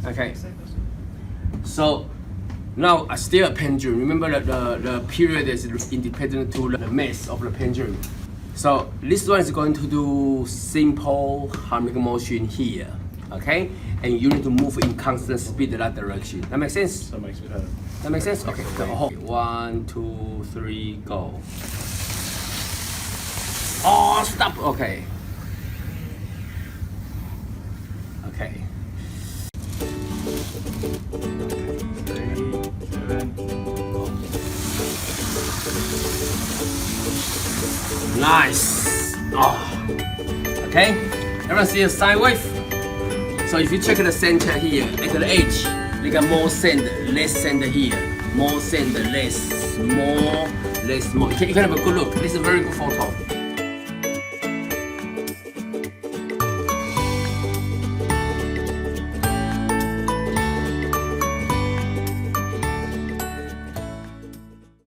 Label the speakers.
Speaker 1: Okay. So now I still a pendulum. Remember that the period is independent to the mass of the pendulum. So this one is going to do simple harmonic motion here. Okay? And you need to move in constant speed in that direction. That makes sense?
Speaker 2: That makes
Speaker 1: That makes sense? Okay. So, 1, 2, 3, go. Oh, stop. Okay. Okay. Nice. Oh. Okay. Everyone see a sine wave? So if you check the center here, at the edge, you got more sand, less sand here. More sand, less, more, less, more. You can have a good look. This is a very good photo.